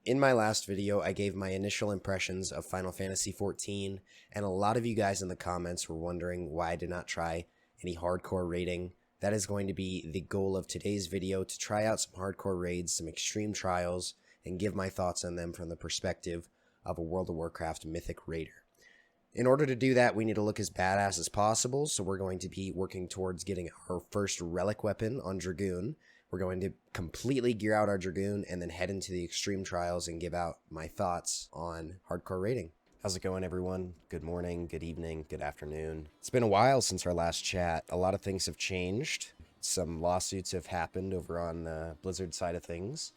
In my last video, I gave my initial impressions of Final Fantasy XIV, and a lot of you guys in the comments were wondering why I did not try any hardcore raiding. That is going to be the goal of today's video, to try out some hardcore raids, some extreme trials, and give my thoughts on them from the perspective of a World of Warcraft Mythic raider. In order to do that, we need to look as badass as possible, so we're going to be working towards getting our first Relic Weapon on Dragoon. We're going to completely gear out our Dragoon and then head into the extreme trials and give out my thoughts on hardcore raiding. How's it going, everyone? Good morning, good evening, good afternoon. It's been a while since our last chat. A lot of things have changed. Some lawsuits have happened over on the Blizzard side of things.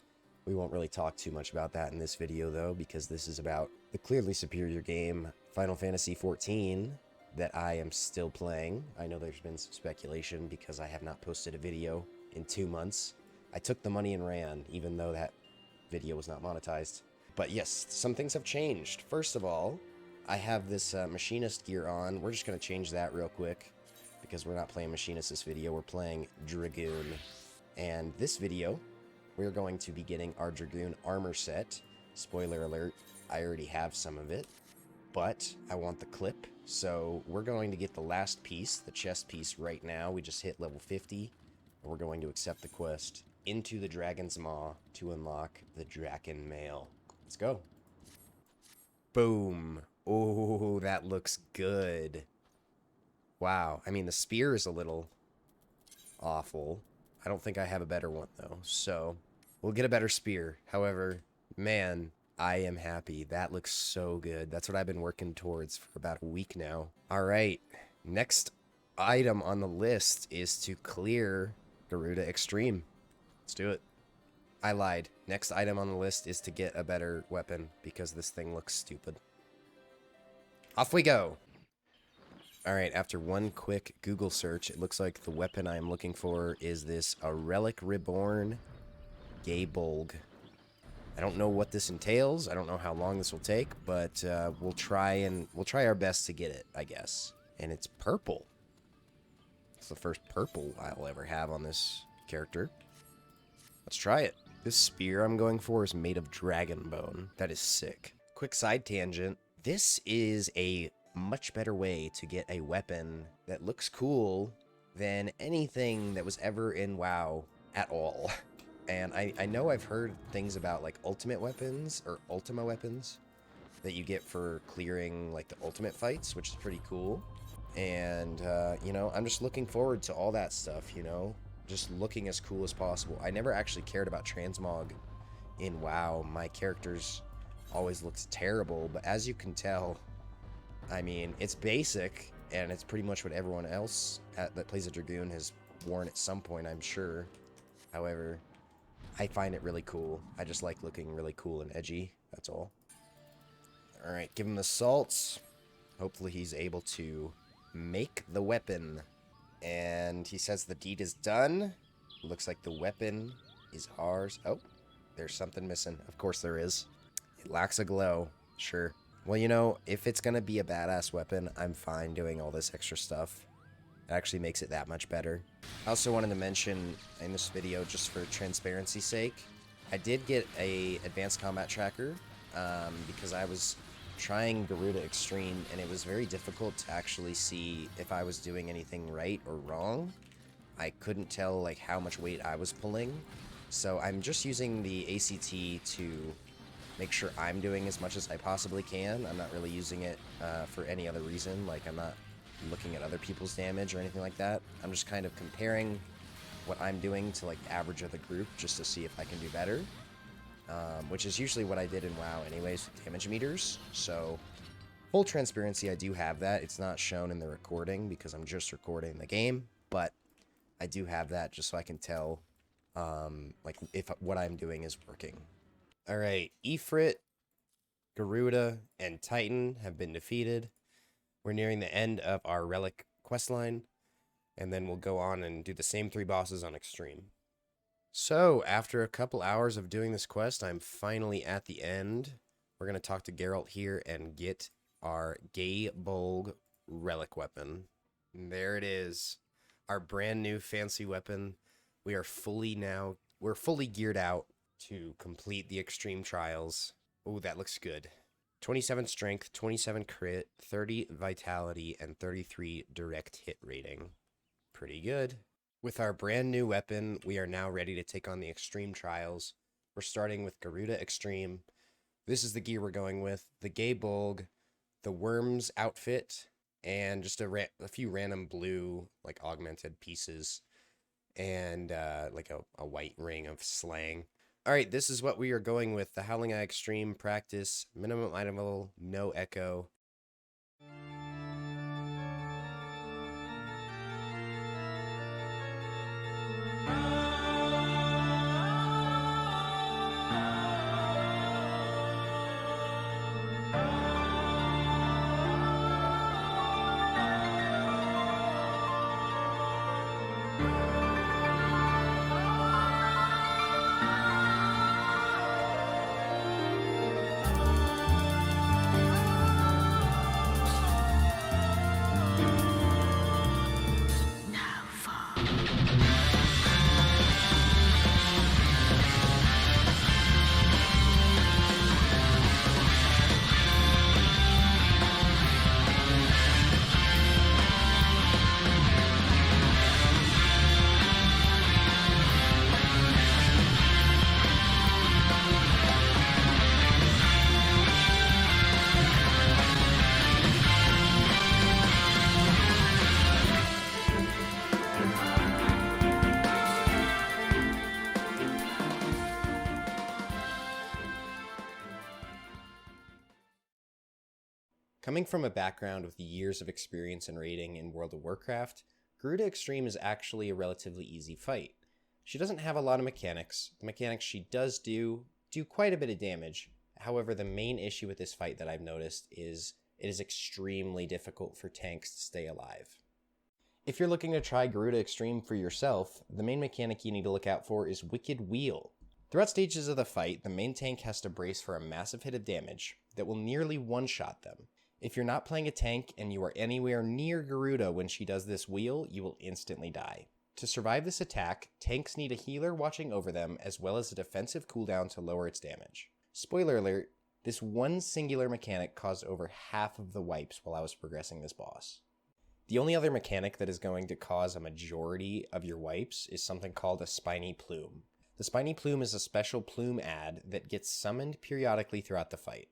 We won't really talk too much about that in this video, though, because this is about the clearly superior game, Final Fantasy XIV, that I am still playing. I know there's been some speculation because I have not posted a video in 2 months. I took the money and ran, even though that video was not monetized. But yes, some things have changed. First of all, I have this machinist gear on. We're just going to change that real quick because we're not playing machinist this video. We're playing Dragoon. And this video, we're going to be getting our Dragoon armor set. Spoiler alert, I already have some of it, but I want the clip. So we're going to get the last piece, the chest piece, right now. We just hit level 50. We're going to accept the quest into the Dragon's Maw to unlock the Draken Mail. Let's go. Boom. Oh, that looks good. Wow. I mean, the spear is a little awful. I don't think I have a better one, though. So we'll get a better spear. However, man, I am happy. That looks so good. That's what I've been working towards for about a week now. All right. Next item on the list is to clear Garuda Extreme. Let's do it. I lied. Next item on the list is to get a better weapon because this thing looks stupid. Off we go. Alright, after one quick Google search, it looks like the weapon I'm looking for is this a Relic Reborn Gabolg. I don't know what this entails. I don't know how long this will take, but we'll try our best to get it, I guess. And it's purple. It's the first purple I'll ever have on this character. Let's try it. This spear I'm going for is made of dragon bone. That is sick. Quick side tangent. This is a much better way to get a weapon that looks cool than anything that was ever in WoW at all. And I know I've heard things about like ultimate weapons or Ultima weapons that you get for clearing like the ultimate fights, which is pretty cool. And, you know, I'm just looking forward to all that stuff, you know, just looking as cool as possible. I never actually cared about transmog in WoW. My characters always looked terrible, but as you can tell, I mean, it's basic, and it's pretty much what everyone else that plays a Dragoon has worn at some point, I'm sure. However, I find it really cool. I just like looking really cool and edgy, that's all. Alright, give him the salts. Hopefully he's able to make the weapon. And he says the deed is done. Looks like the weapon is ours. Oh, there's something missing. Of course there is. It lacks a glow. Sure. Well, you know, if it's gonna be a badass weapon, I'm fine doing all this extra stuff. It actually makes it that much better. I also wanted to mention in this video, just for transparency's sake, I did get a advanced combat tracker because I was trying Garuda Extreme, and it was very difficult to actually see if I was doing anything right or wrong. I couldn't tell like how much weight I was pulling, so I'm just using the ACT to make sure I'm doing as much as I possibly can. I'm not really using it for any other reason, like I'm not looking at other people's damage or anything like that. I'm just kind of comparing what I'm doing to like the average of the group just to see if I can do better. Which is usually what I did in WoW anyways, with damage meters. So, full transparency, I do have that. It's not shown in the recording because I'm just recording the game, but I do have that just so I can tell, like, if what I'm doing is working. Alright, Ifrit, Garuda, and Titan have been defeated. We're nearing the end of our Relic questline, and then we'll go on and do the same 3 bosses on Extreme. So, after a couple hours of doing this quest, I'm finally at the end. We're going to talk to Geralt here and get our Gabolg Relic Weapon. And there it is. Our brand new fancy weapon. We're fully geared out. to complete the extreme trials. Oh, that looks good. 27 strength, 27 crit, 30 vitality, and 33 direct hit rating. Pretty good. With our brand new weapon, we are now ready to take on the extreme trials. We're starting with Garuda Extreme. This is the gear we're going with. The Gay Bulg, the Worms outfit, and just a few random blue, like, augmented pieces, and like a white ring of slang. All right, this is what we are going with. The Howling Eye Extreme practice, minimum item level, no echo. Coming from a background with years of experience in raiding in World of Warcraft, Garuda Extreme is actually a relatively easy fight. She doesn't have a lot of mechanics. The mechanics she does do quite a bit of damage. However, the main issue with this fight that I've noticed is it is extremely difficult for tanks to stay alive. If you're looking to try Garuda Extreme for yourself, the main mechanic you need to look out for is Wicked Wheel. Throughout stages of the fight, the main tank has to brace for a massive hit of damage that will nearly one-shot them. If you're not playing a tank and you are anywhere near Garuda when she does this wheel, you will instantly die. To survive this attack, tanks need a healer watching over them as well as a defensive cooldown to lower its damage. Spoiler alert, this one singular mechanic caused over half of the wipes while I was progressing this boss. The only other mechanic that is going to cause a majority of your wipes is something called a Spiny Plume. The Spiny Plume is a special plume ad that gets summoned periodically throughout the fight.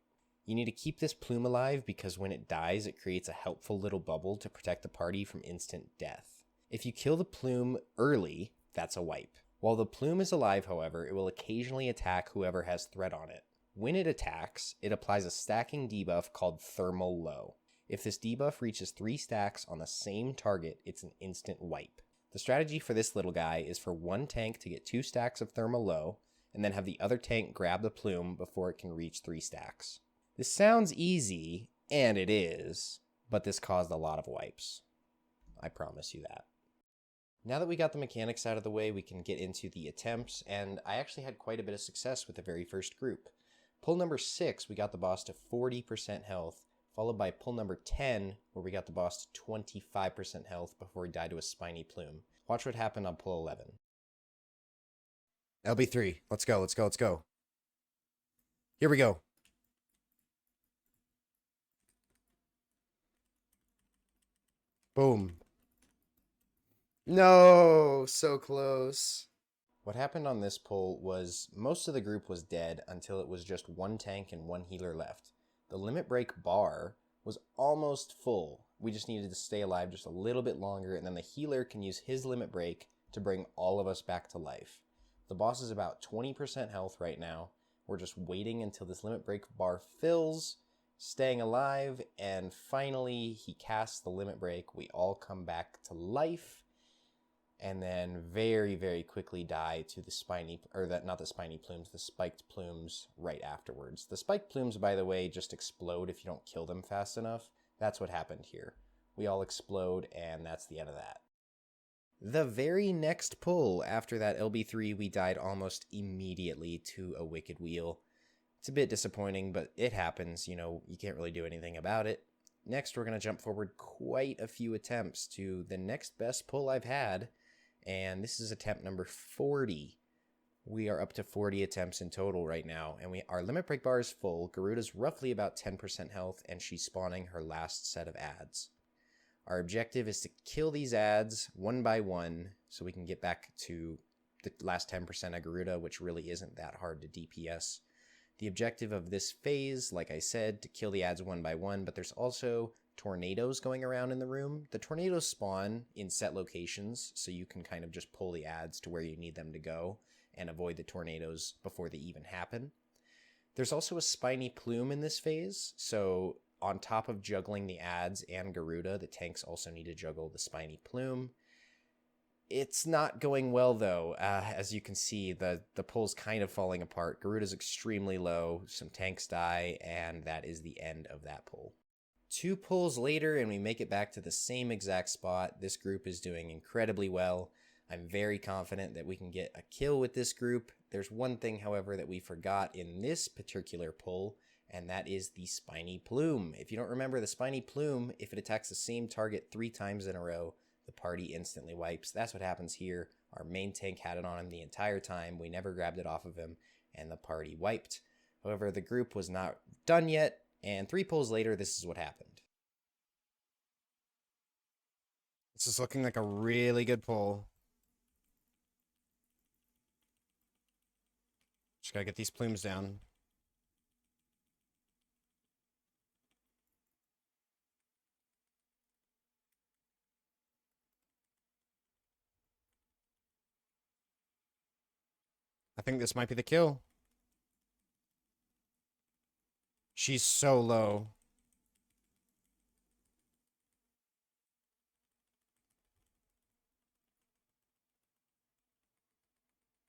You need to keep this plume alive because when it dies, it creates a helpful little bubble to protect the party from instant death. If you kill the plume early, that's a wipe. While the plume is alive, however, it will occasionally attack whoever has threat on it. When it attacks, it applies a stacking debuff called Thermal Low. If this debuff reaches 3 stacks on the same target, it's an instant wipe. The strategy for this little guy is for one tank to get 2 stacks of Thermal Low, and then have the other tank grab the plume before it can reach 3 stacks. This sounds easy, and it is, but this caused a lot of wipes. I promise you that. Now that we got the mechanics out of the way, we can get into the attempts, and I actually had quite a bit of success with the very first group. Pull number 6, we got the boss to 40% health, followed by pull number 10, where we got the boss to 25% health before he died to a Spiny Plume. Watch what happened on pull 11. LB3, let's go, let's go, let's go. Here we go. Boom. No, so close. What happened on this pull was most of the group was dead until it was just one tank and one healer left. The limit break bar was almost full. We just needed to stay alive just a little bit longer, and then the healer can use his limit break to bring all of us back to life. The boss is about 20% health right now. We're just waiting until this limit break bar fills, staying alive, and finally he casts the limit break. We all come back to life, and then very, very quickly die to the not the spiny plumes, the spiked plumes right afterwards. The spiked plumes, by the way, just explode if you don't kill them fast enough. That's what happened here. We all explode, and that's the end of that. The very next pull after that LB3, we died almost immediately to a Wicked Wheel. It's a bit disappointing, but it happens, you can't really do anything about it. Next, we're going to jump forward quite a few attempts to the next best pull I've had, and this is attempt number 40. We are up to 40 attempts in total right now, and our limit break bar is full. Garuda's roughly about 10% health, and she's spawning her last set of ads. Our objective is to kill these ads one by one so we can get back to the last 10% of Garuda, which really isn't that hard to DPS. The objective of this phase, like I said, to kill the ads one by one, but there's also tornadoes going around in the room. The tornadoes spawn in set locations, so you can kind of just pull the ads to where you need them to go and avoid the tornadoes before they even happen. There's also a Spiny Plume in this phase, so on top of juggling the ads and Garuda, the tanks also need to juggle the Spiny Plume. It's not going well, though. As you can see, the pull's kind of falling apart. Garuda's extremely low, some tanks die, and that is the end of that pull. 2 pulls later, and we make it back to the same exact spot. This group is doing incredibly well. I'm very confident that we can get a kill with this group. There's one thing, however, that we forgot in this particular pull, and that is the Spiny Plume. If you don't remember, the Spiny Plume, if it attacks the same target 3 times in a row, the party instantly wipes. That's what happens here. Our main tank had it on him the entire time. We never grabbed it off of him, and the party wiped. However, the group was not done yet, and 3 pulls later, this is what happened. This is looking like a really good pull. Just gotta get these plumes down. I think this might be the kill. She's so low.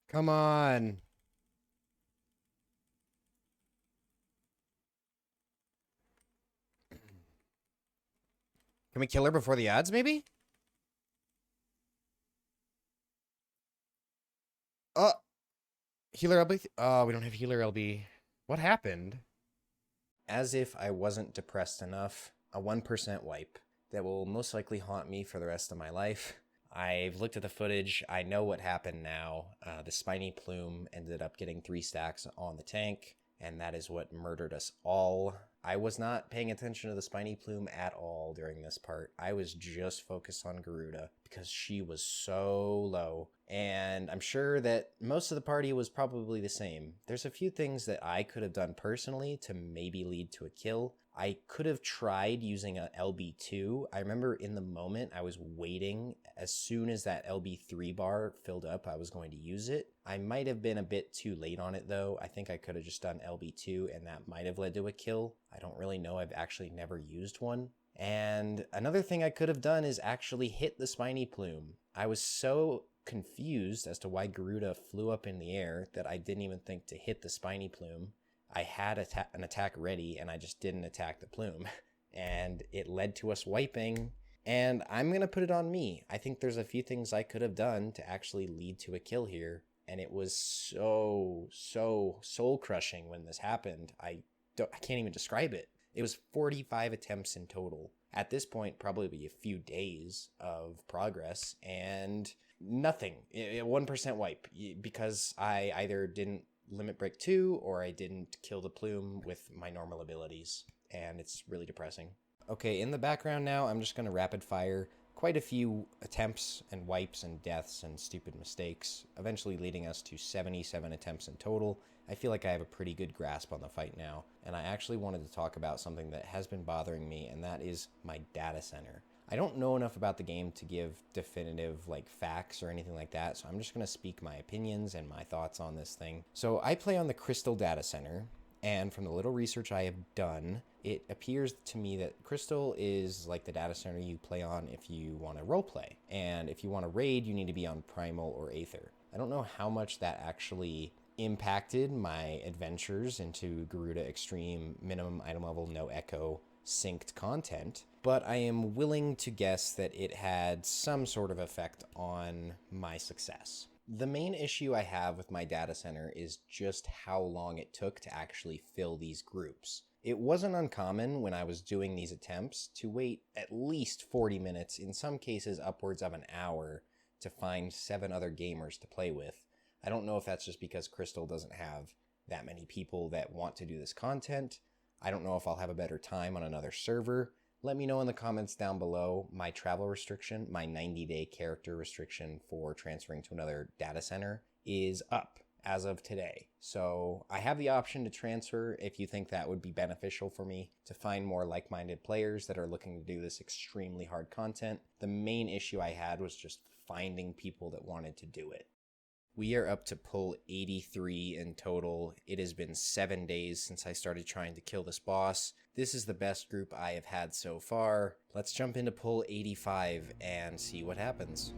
Come on. Can we kill her before the ads, maybe? Healer LB? Oh, we don't have healer LB. What happened? As if I wasn't depressed enough, a 1% wipe that will most likely haunt me for the rest of my life. I've looked at the footage. I know what happened now. The Spiny Plume ended up getting 3 stacks on the tank, and that is what murdered us all. I was not paying attention to the Spiny Plume at all during this part. I was just focused on Garuda because she was so low. And I'm sure that most of the party was probably the same. There's a few things that I could have done personally to maybe lead to a kill. I could have tried using a LB2. I remember in the moment I was waiting. As soon as that LB3 bar filled up, I was going to use it. I might have been a bit too late on it though. I think I could have just done LB2 and that might have led to a kill. I don't really know. I've actually never used one. And another thing I could have done is actually hit the Spiny Plume. I was so confused as to why Garuda flew up in the air that I didn't even think to hit the Spiny Plume. I had an attack ready and I just didn't attack the plume. And it led to us wiping. And I'm going to put it on me. I think there's a few things I could have done to actually lead to a kill here. And it was so soul crushing when this happened. I can't even describe it. It was 45 attempts in total. At this point, probably a few days of progress and nothing. 1% wipe because I either didn't limit break 2 or I didn't kill the plume with my normal abilities. And it's really depressing. Okay, in the background now, I'm just going to rapid fire quite a few attempts and wipes and deaths and stupid mistakes, eventually leading us to 77 attempts in total. I feel like I have a pretty good grasp on the fight now, and I actually wanted to talk about something that has been bothering me, and that is my data center. I don't know enough about the game to give definitive facts or anything like that, so I'm just going to speak my opinions and my thoughts on this thing. So I play on the Crystal data center, and from the little research I have done, it appears to me that Crystal is like the data center you play on if you want to roleplay. And if you want to raid, you need to be on Primal or Aether. I don't know how much that actually impacted my adventures into Garuda Extreme, minimum item level, no echo, synced content, but I am willing to guess that it had some sort of effect on my success. The main issue I have with my data center is just how long it took to actually fill these groups. It wasn't uncommon when I was doing these attempts to wait at least 40 minutes, in some cases upwards of an hour, to find 7 other gamers to play with. I don't know if that's just because Crystal doesn't have that many people that want to do this content. I don't know if I'll have a better time on another server. Let me know in the comments down below. My travel restriction, my 90-day character restriction for transferring to another data center is up as of today. So I have the option to transfer if you think that would be beneficial for me to find more like-minded players that are looking to do this extremely hard content. The main issue I had was just finding people that wanted to do it. We are up to pull 83 in total. It has been 7 days since I started trying to kill this boss. This is the best group I have had so far. Let's jump into pull 85 and see what happens.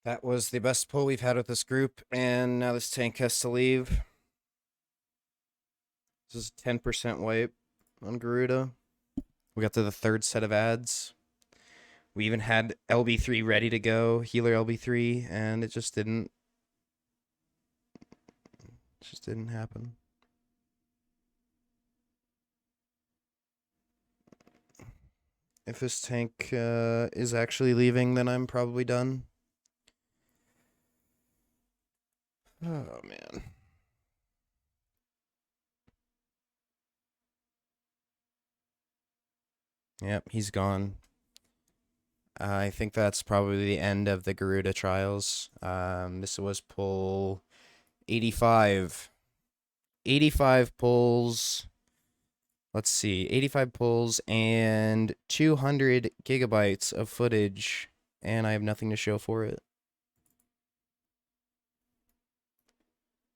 That was the best pull we've had with this group, and now this tank has to leave. This is a 10% wipe on Garuda. We got to the third set of ads. We even had LB3 ready to go, healer LB3, and it just didn't happen. If this tank is actually leaving, then I'm probably done. Oh, man. Yep, he's gone. I think that's probably the end of the Garuda trials. This was pull 85. 85 pulls. Let's see. 85 pulls and 200 gigabytes of footage, and I have nothing to show for it.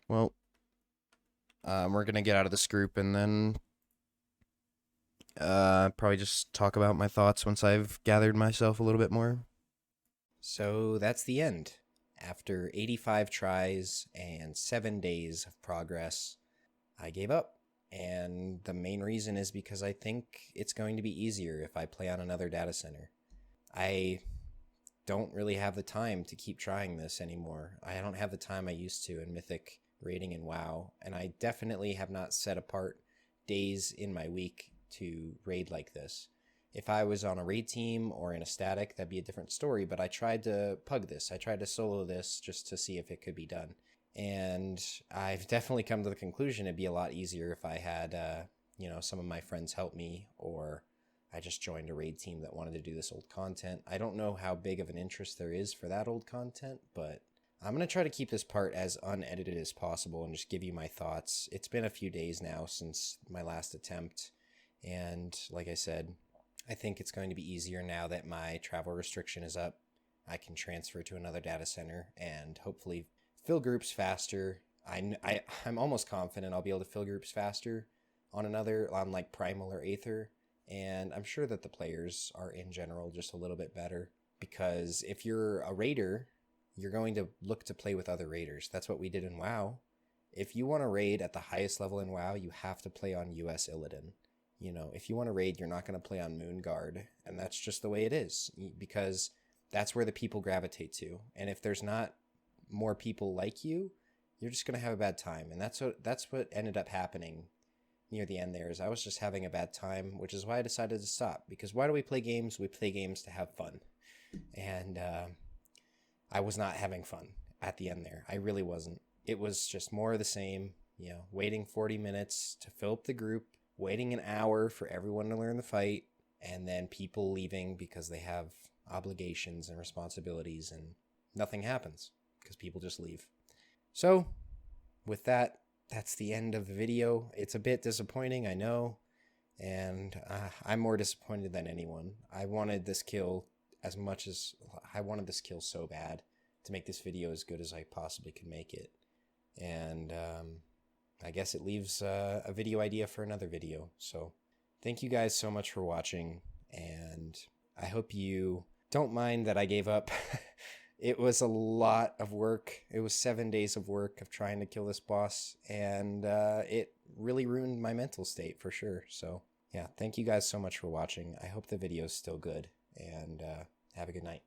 Well, we're going to get out of this group and then probably just talk about my thoughts once I've gathered myself a little bit more. So that's the end. After 85 tries and 7 days of progress, I gave up. And the main reason is because I think it's going to be easier if I play on another data center. I don't really have the time to keep trying this anymore. I don't have the time I used to in Mythic raiding in WoW, and I definitely have not set apart days in my week to raid like this. If I was on a raid team or in a static, that'd be a different story, but I tried to pug this. I tried to solo this just to see if it could be done. And I've definitely come to the conclusion it'd be a lot easier if I had, some of my friends help me, or I just joined a raid team that wanted to do this old content. I don't know how big of an interest there is for that old content, but I'm going to try to keep this part as unedited as possible and just give you my thoughts. It's been a few days now since my last attempt, and like I said, I think it's going to be easier now that my travel restriction is up. I can transfer to another data center and hopefully fill groups faster. I'm almost confident I'll be able to fill groups faster on like Primal or Aether, and I'm sure that the players are in general just a little bit better, because if you're a raider, you're going to look to play with other raiders. That's what we did in WoW. If you want to raid at the highest level in WoW, you have to play on US Illidan. If you want to raid, you're not going to play on Moonguard, and that's just the way it is, because that's where the people gravitate to. And if there's not more people like you, you're just going to have a bad time. And that's what ended up happening near the end there, is I was just having a bad time, which is why I decided to stop. Because why do we play games? We play games to have fun. And I was not having fun. at the end there. I really wasn't. It was just more of the same, you know, waiting 40 minutes to fill up the group, waiting an hour for everyone to learn the fight, and then people leaving because they have obligations and responsibilities, and nothing happens because people just leave. So with that, that's the end of the video. It's a bit disappointing, I know, and I'm more disappointed than anyone. I wanted this kill so bad to make this video as good as I possibly could make it. And I guess it leaves a video idea for another video. So thank you guys so much for watching, and I hope you don't mind that I gave up. It was a lot of work. It was 7 days of work of trying to kill this boss, and it really ruined my mental state for sure. So yeah, thank you guys so much for watching. I hope the video is still good, and have a good night.